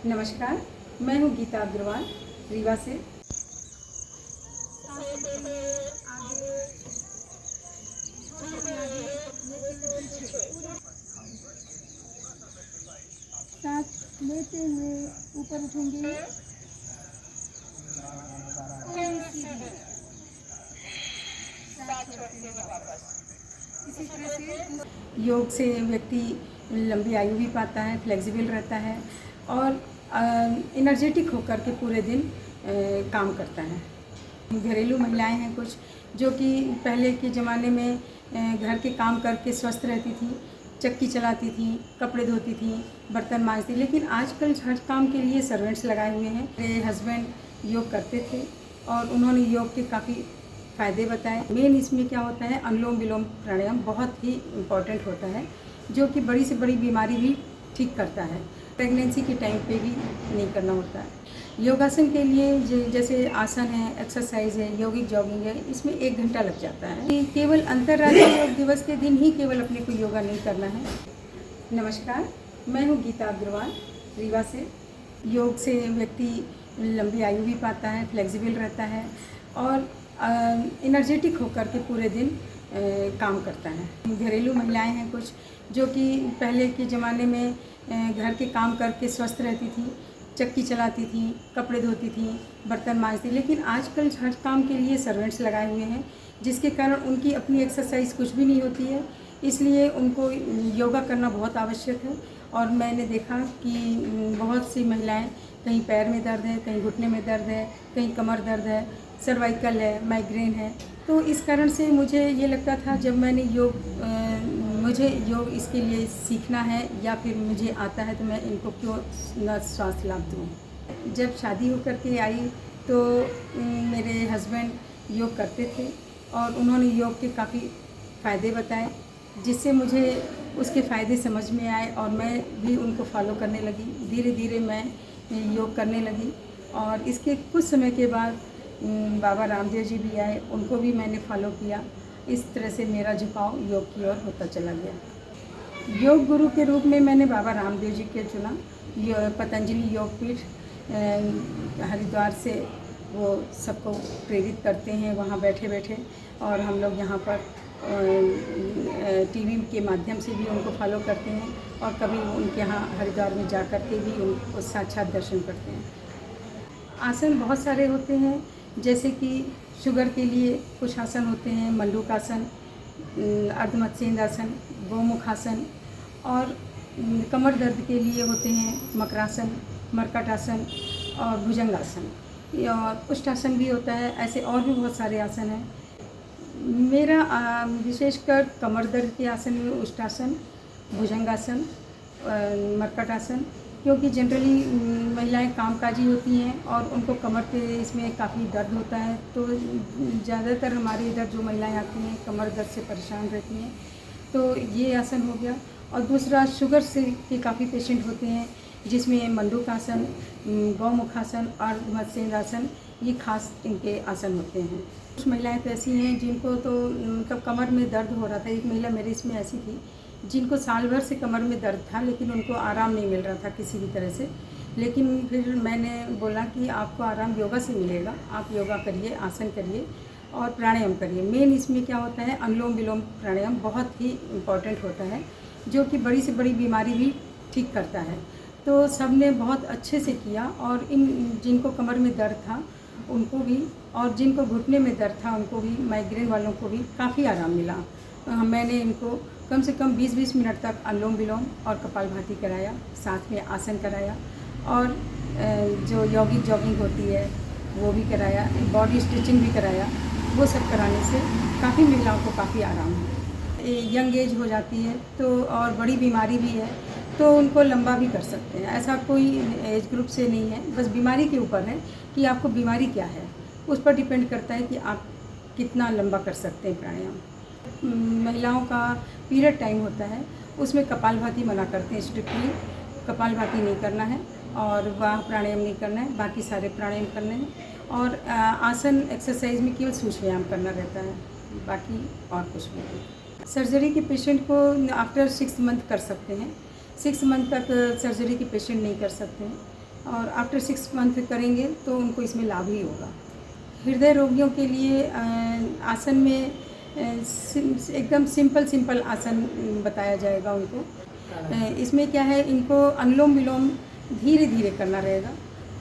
नमस्कार, मैं हूँ गीता अग्रवाल रीवा से। सांस लेते हुए ऊपर उठेंगे। इसी तरह से योग से व्यक्ति लंबी आयु भी पाता है, फ्लेक्सिबल रहता है और एनर्जेटिक होकर के पूरे दिन काम करता है। घरेलू महिलाएं हैं कुछ जो कि पहले के ज़माने में घर के काम करके स्वस्थ रहती थी, चक्की चलाती थी, कपड़े धोती थी, बर्तन मांजती, लेकिन आजकल हर काम के लिए सर्वेंट्स लगाए हुए हैं। मेरे हस्बैंड योग करते थे और उन्होंने योग के काफ़ी फ़ायदे बताए। मेन इसमें क्या होता है, अनुलोम विलोम प्राणायाम बहुत ही इम्पॉर्टेंट होता है जो कि बड़ी से बड़ी बीमारी भी ठीक करता है। प्रेगनेंसी के टाइम पे भी नहीं करना होता है। योगासन के लिए जैसे आसन है, एक्सरसाइज है, यौगिक जॉगिंग है, इसमें 1 घंटा लग जाता है। केवल अंतर्राष्ट्रीय योग दिवस के दिन ही केवल अपने को योगा नहीं करना है। नमस्कार, मैं हूँ गीता अग्रवाल रीवा से। योग से व्यक्ति लंबी आयु भी पाता है, फ्लेक्सिबल रहता है और एनर्जेटिक होकर के पूरे दिन काम करता है। घरेलू महिलाएं हैं कुछ जो कि पहले के ज़माने में घर के काम करके स्वस्थ रहती थी, चक्की चलाती थी, कपड़े धोती थी, बर्तन मांजती, लेकिन आजकल हर काम के लिए सर्वेंट्स लगाए हुए हैं जिसके कारण उनकी अपनी एक्सरसाइज कुछ भी नहीं होती है। इसलिए उनको योगा करना बहुत आवश्यक है। और मैंने देखा कि बहुत सी महिलाएं, कहीं पैर में दर्द है, कहीं घुटने में दर्द है, कहीं कमर दर्द है, सर्वाइकल है, माइग्रेन है। तो इस कारण से मुझे ये लगता था जब मैंने मुझे योग इसके लिए सीखना है या फिर मुझे आता है तो मैं इनको क्यों न स्वास्थ्य लाभ दूँ। जब शादी होकर के आई तो मेरे हस्बैंड योग करते थे और उन्होंने योग के काफ़ी फ़ायदे बताए जिससे मुझे उसके फ़ायदे समझ में आए और मैं भी उनको फॉलो करने लगी। धीरे धीरे मैं योग करने लगी और इसके कुछ समय के बाद बाबा रामदेव जी भी आए, उनको भी मैंने फॉलो किया। इस तरह से मेरा झुकाव योग की ओर होता चला गया। योग गुरु के रूप में मैंने बाबा रामदेव जी के चुना। पतंजलि योग पीठ हरिद्वार से वो सबको प्रेरित करते हैं वहाँ बैठे बैठे, और हम लोग यहाँ पर टीवी के माध्यम से भी उनको फॉलो करते हैं और कभी उनके यहाँ हरिद्वार में जा कर के भी उनको साक्षात दर्शन करते हैं। आसन बहुत सारे होते हैं, जैसे कि शुगर के लिए कुछ आसन होते हैं, मंडूकासन, अर्धमत्स्येंद्रासन, गोमुखासन, और कमर दर्द के लिए होते हैं मकरासन, मर्कटासन और भुजंगासन, और उष्टासन भी होता है। ऐसे और भी बहुत सारे आसन हैं। मेरा विशेषकर कमर दर्द के आसन में उष्टासन, भुजंगासन, मर्कटासन, क्योंकि जनरली महिलाएं कामकाजी होती हैं और उनको कमर पे इसमें काफ़ी दर्द होता है, तो ज़्यादातर हमारे इधर जो महिलाएं आती हैं कमर दर्द से परेशान रहती हैं, तो ये आसन हो गया। और दूसरा शुगर से के काफ़ी पेशेंट होते हैं जिसमें मंडूकासन, गौमुखासन और मत्स्येंद्रासन, ये खास इनके आसन होते हैं। कुछ महिलाएं तो ऐसी हैं जिनको तो मतलब कमर में दर्द हो रहा था। एक महिला मेरे इसमें ऐसी थी जिनको साल भर से कमर में दर्द था लेकिन उनको आराम नहीं मिल रहा था किसी भी तरह से। लेकिन फिर मैंने बोला कि आपको आराम योगा से मिलेगा, आप योगा करिए, आसन करिए और प्राणायाम करिए। मेन इसमें क्या होता है, अनुलोम विलोम प्राणायाम बहुत ही इम्पॉर्टेंट होता है जो कि बड़ी से बड़ी बीमारी भी ठीक करता है। तो सब ने बहुत अच्छे से किया और जिनको कमर में दर्द था उनको भी, और जिनको घुटने में दर्द था उनको भी, माइग्रेन वालों को भी काफ़ी आराम मिला। मैंने इनको कम से कम 20-20 मिनट तक अनुलोम विलोम और कपालभाति कराया, साथ में आसन कराया और जो यौगिक जॉगिंग होती है वो भी कराया, बॉडी स्ट्रेचिंग भी कराया। वो सब कराने से काफ़ी महिलाओं को काफ़ी आराम है। यंग एज हो जाती है तो, और बड़ी बीमारी भी है तो उनको लंबा भी कर सकते हैं। ऐसा कोई एज ग्रुप से नहीं है, बस बीमारी के ऊपर है कि आपको बीमारी क्या है, उस पर डिपेंड करता है कि आप कितना लंबा कर सकते हैं प्राणायाम। महिलाओं का पीरियड टाइम होता है, उसमें कपालभाति मना करते हैं स्ट्रिक्टली। कपालभाति नहीं करना है और वह प्राणायाम नहीं करना है, बाकी सारे प्राणायाम करने हैं। और आसन एक्सरसाइज में केवल सूक्ष्म व्यायाम करना रहता है, बाकी और कुछ नहीं। सर्जरी के पेशेंट को आफ्टर 6 मंथ कर सकते हैं। 6 मंथ तक सर्जरी के पेशेंट नहीं कर सकते हैं, और आफ्टर 6 मंथ करेंगे तो उनको इसमें लाभ ही होगा। हृदय रोगियों के लिए आसन में एकदम सिंपल आसन बताया जाएगा उनको। इसमें क्या है, इनको अनुलोम विलोम धीरे धीरे करना रहेगा।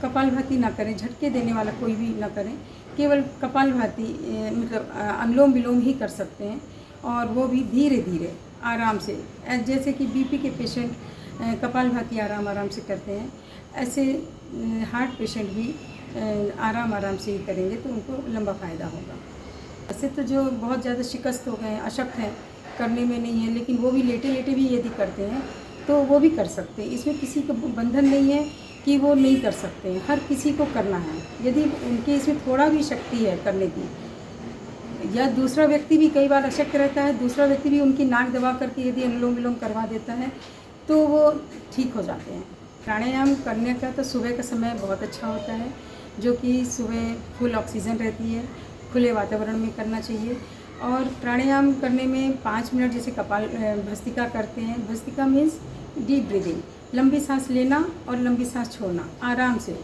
कपालभाति ना करें, झटके देने वाला कोई भी ना करें, केवल कपालभाति मतलब अनुलोम विलोम ही कर सकते हैं, और वो भी धीरे धीरे आराम से। जैसे कि बीपी के पेशेंट कपालभाति आराम से करते हैं, ऐसे हार्ट पेशेंट भी आराम से ही करेंगे तो उनको लंबा फ़ायदा होगा। ऐसे तो जो बहुत ज़्यादा शिकस्त हो गए हैं, अशक्त हैं, करने में नहीं है, लेकिन वो भी लेटे लेटे भी यदि करते हैं तो वो भी कर सकते हैं। इसमें किसी का बंधन नहीं है कि वो नहीं कर सकते हैं, हर किसी को करना है। यदि उनके इसमें थोड़ा भी शक्ति है करने की, या दूसरा व्यक्ति भी कई बार अशक्त रहता है, दूसरा व्यक्ति भी उनकी नाक दबा करके यदि अनुलोम विलोम करवा देता है तो वो ठीक हो जाते हैं। प्राणायाम करने का तो सुबह का समय बहुत अच्छा होता है, जो कि सुबह फुल ऑक्सीजन रहती है, खुले वातावरण में करना चाहिए। और प्राणायाम करने में 5 मिनट जैसे कपाल भस्त्रिका करते हैं, भस्त्रिका मीन्स डीप ब्रीदिंग, लंबी सांस लेना और लंबी सांस छोड़ना आराम से।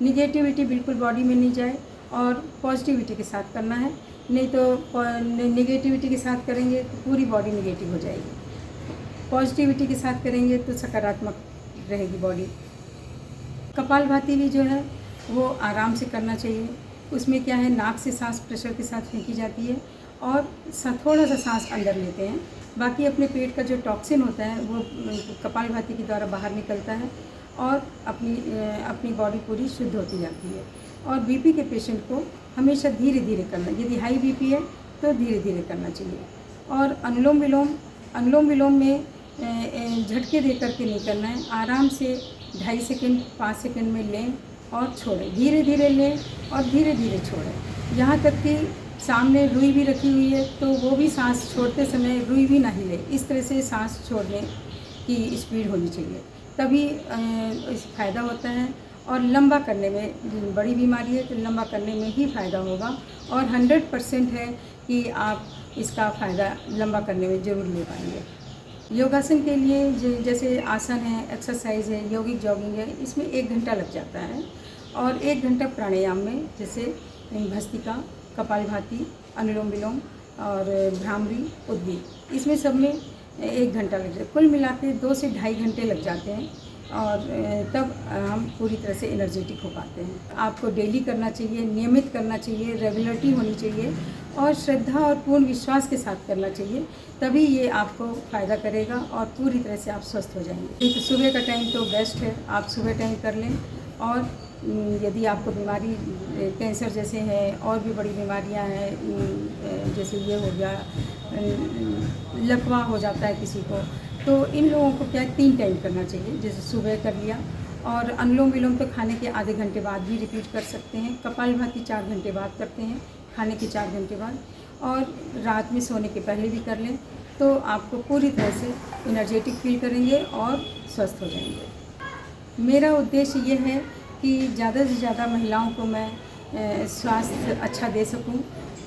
निगेटिविटी बिल्कुल बॉडी में नहीं जाए और पॉजिटिविटी के साथ करना है, नहीं तो निगेटिविटी के साथ करेंगे तो पूरी बॉडी निगेटिव हो जाएगी, पॉजिटिविटी के साथ करेंगे तो सकारात्मक रहेगी बॉडी। कपालभाति भी जो है वो आराम से करना चाहिए। उसमें क्या है, नाक से सांस प्रेशर के साथ फेंकी जाती है और थोड़ा सा सांस अंदर लेते हैं, बाकी अपने पेट का जो टॉक्सिन होता है वो कपालभाति के द्वारा बाहर निकलता है और अपनी बॉडी पूरी शुद्ध होती जाती है। और बीपी के पेशेंट को हमेशा धीरे धीरे करना, यदि हाई बीपी है तो धीरे धीरे करना चाहिए। और अनुलोम विलोम में झटके दे करके नहीं करना है, आराम से 2.5 सेकेंड 5 सेकेंड में लें और छोड़ें, धीरे धीरे लें और धीरे धीरे छोड़ें। यहाँ तक कि सामने रुई भी रखी हुई है तो वो भी सांस छोड़ते समय रुई भी ना हिले, इस तरह से सांस छोड़ने की स्पीड होनी चाहिए, तभी इस फ़ायदा होता है। और लंबा करने में, बड़ी बीमारी है तो लंबा करने में ही फ़ायदा होगा, और 100% है कि आप इसका फ़ायदा लंबा करने में ज़रूर ले पाएंगे। योगासन के लिए जैसे आसन है, एक्सरसाइज है, यौगिक जॉगिंग है, इसमें 1 घंटा लग जाता है। और 1 घंटा प्राणायाम में जैसे भस्त्रिका, कपालभाति, अनुलोम विलोम और भ्रामरी, उद्गीत, इसमें सब में 1 घंटा लग जाता है। कुल मिला के 2 से 2.5 घंटे लग जाते हैं और तब हम पूरी तरह से एनर्जेटिक हो पाते हैं। आपको डेली करना चाहिए, नियमित करना चाहिए, रेगुलरिटी होनी चाहिए और श्रद्धा और पूर्ण विश्वास के साथ करना चाहिए, तभी ये आपको फ़ायदा करेगा और पूरी तरह से आप स्वस्थ हो जाएंगे। तो सुबह का टाइम तो बेस्ट है, आप सुबह टाइम कर लें। और यदि आपको बीमारी कैंसर जैसे है और भी बड़ी बीमारियां हैं, जैसे ये हो गया, लकवा हो जाता है किसी को, तो इन लोगों को क्या 3 टाइम करना चाहिए। जैसे सुबह कर लिया, और अनुलोम विलोम तो खाने के आधे घंटे बाद भी रिपीट कर सकते हैं। कपालभाति 4 घंटे बाद करते हैं, खाने के 4 घंटे बाद, और रात में सोने के पहले भी कर लें तो आपको पूरी तरह से एनर्जेटिक फील करेंगे और स्वस्थ हो जाएंगे। मेरा उद्देश्य ये है कि ज़्यादा से ज़्यादा महिलाओं को मैं स्वास्थ्य अच्छा दे सकूं,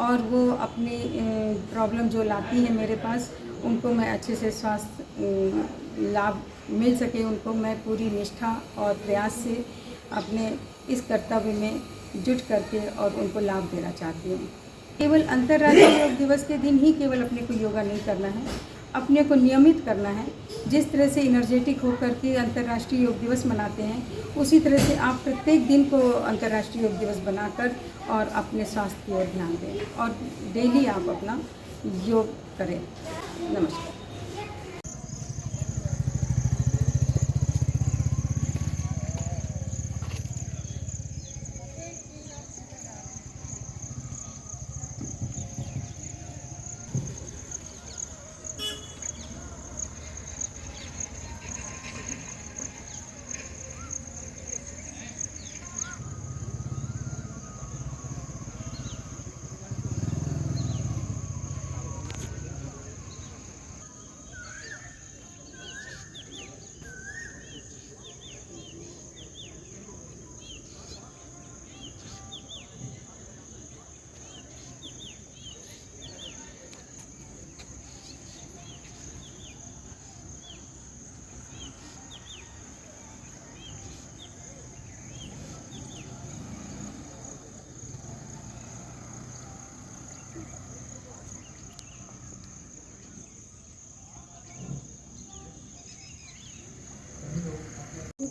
और वो अपनी प्रॉब्लम जो लाती है मेरे पास, उनको मैं अच्छे से स्वास्थ्य लाभ मिल सके, उनको मैं पूरी निष्ठा और प्रयास से अपने इस कर्तव्य में जुट करके और उनको लाभ देना चाहती हूँ। केवल अंतर्राष्ट्रीय योग दिवस के दिन ही केवल अपने को योगा नहीं करना है, अपने को नियमित करना है। जिस तरह से एनर्जेटिक होकर के अंतर्राष्ट्रीय योग दिवस मनाते हैं, उसी तरह से आप प्रत्येक दिन को अंतर्राष्ट्रीय योग दिवस बनाकर और अपने स्वास्थ्य की ओर ध्यान दें और डेली आप अपना योग करें। नमस्कार।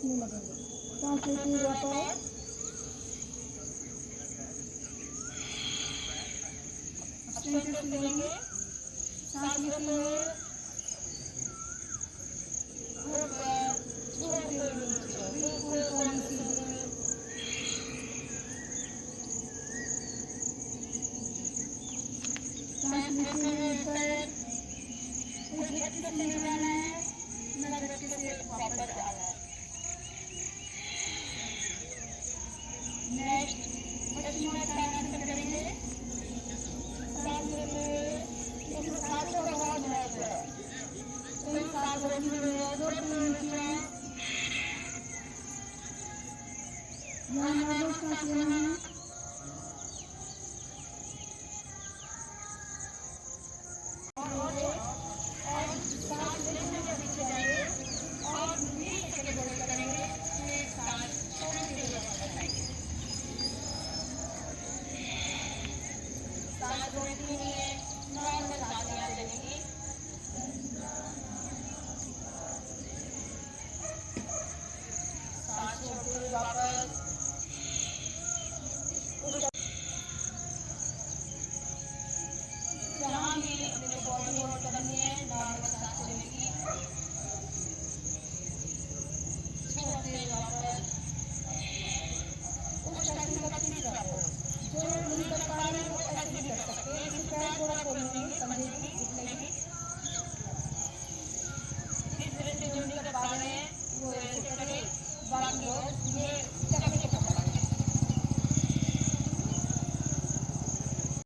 घुटने लगेंगे। सांस लेते हुए वापस सेंटर से लेंगे, सांस लेते हुए ऊपर, छोड़ते हुए नीचे, बिल्कुल पॉली सीधे। सांस लेते हुए ऊपर, उस झटके से नहीं जाना है, न झटके से वापस जाना है। नेक्स्ट पश्चिमासनासन करेंगे। सांस लेते हुए, इसमें सांसों का बहुत महत्व है। कहीं सांस रोकी हुई है, छोड़ते हुए नीचे यहाँ नॉर्मल सांस लेना है।